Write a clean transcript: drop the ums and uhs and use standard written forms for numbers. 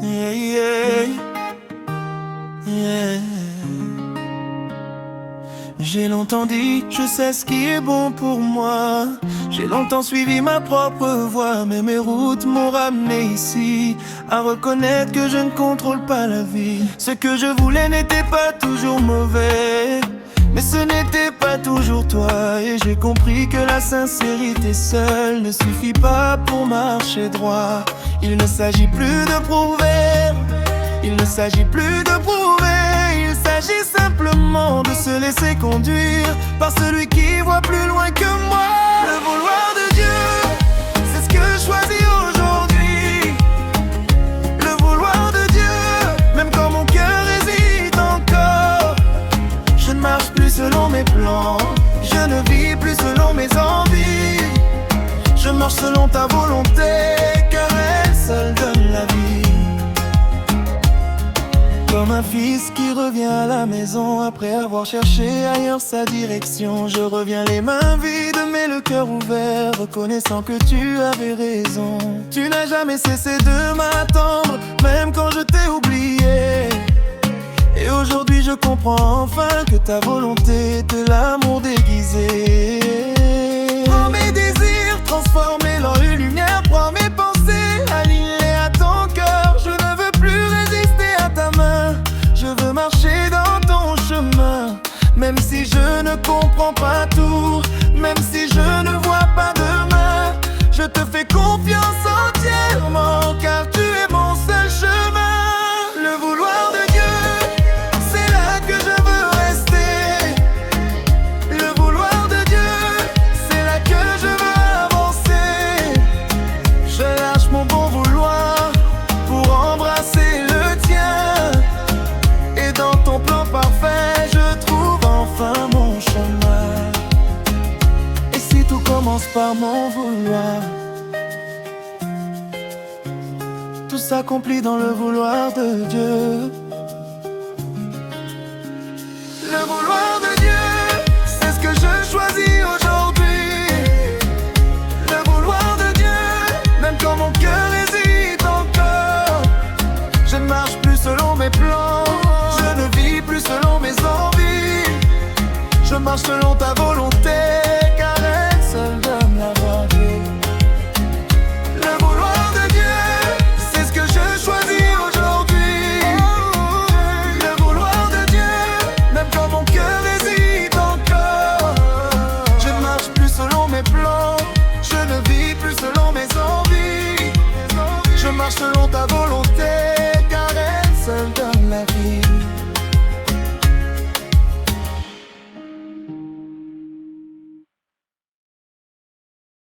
Yeah, yeah. Yeah. J'ai longtemps dit, je sais ce qui est bon pour moi. J'ai longtemps suivi ma propre voie, mais mes routes m'ont ramené ici, à reconnaître que je ne contrôle pas la vie. Ce que je voulais n'était pas toujours mauvais, mais ce n'était pas toujours toi. Et j'ai compris que la sincérité seule ne suffit pas pour marcher droit. Il ne s'agit plus de prouver, il ne s'agit plus de prouver, il s'agit simplement de se laisser conduire par celui qui voit plus loin que moi. Le vouloir de Dieu, c'est ce que je choisis aujourd'hui. Le vouloir de Dieu, même quand mon cœur hésite encore. Je ne marche plus selon mes plans, je ne vis plus selon mes envies. Je marche selon ta volonté, car elle seule donne la vie. Comme un fils qui revient à la maison après avoir cherché ailleurs sa direction. Je reviens les mains vides mais le cœur ouvert, reconnaissant que tu avais raison. Tu n'as jamais cessé de m'attendre, même quand je t'ai oublié. Et aujourd'hui je comprends enfin que ta volonté est de l'amour déguisé. Prends mes désirs, transformés en une lumière. Prends mes pensées, aligne-les à ton cœur. Je ne veux plus résister à ta main, je veux marcher dans ton chemin. Même si je ne comprends pas tout, même si je ne vois pas demain, je te fais confiance entièrement, car tu es mon seul chemin. Le vouloir de Dieu, c'est là que je veux rester. Le vouloir de Dieu, c'est là que je veux avancer. Je lâche mon bon vouloir pour embrasser le tien. Et dans ton plan parfait, je trouve enfin mon chemin. Et si tout commence par mon vouloir, tout s'accomplit dans le vouloir de Dieu. Le vouloir de Dieu, c'est ce que je choisis aujourd'hui. Le vouloir de Dieu, même quand mon cœur hésite encore. Je ne marche plus selon mes plans, je ne vis plus selon mes envies. Je marche selon ta volonté, car elle seule donne la volonté. Le vouloir de Dieu, c'est ce que je choisis aujourd'hui. Le vouloir de Dieu, même quand mon cœur hésite encore. Je ne marche plus selon mes plans, je ne vis plus selon mes envies. Je marche selon ta volonté, car elle seule donne la vie.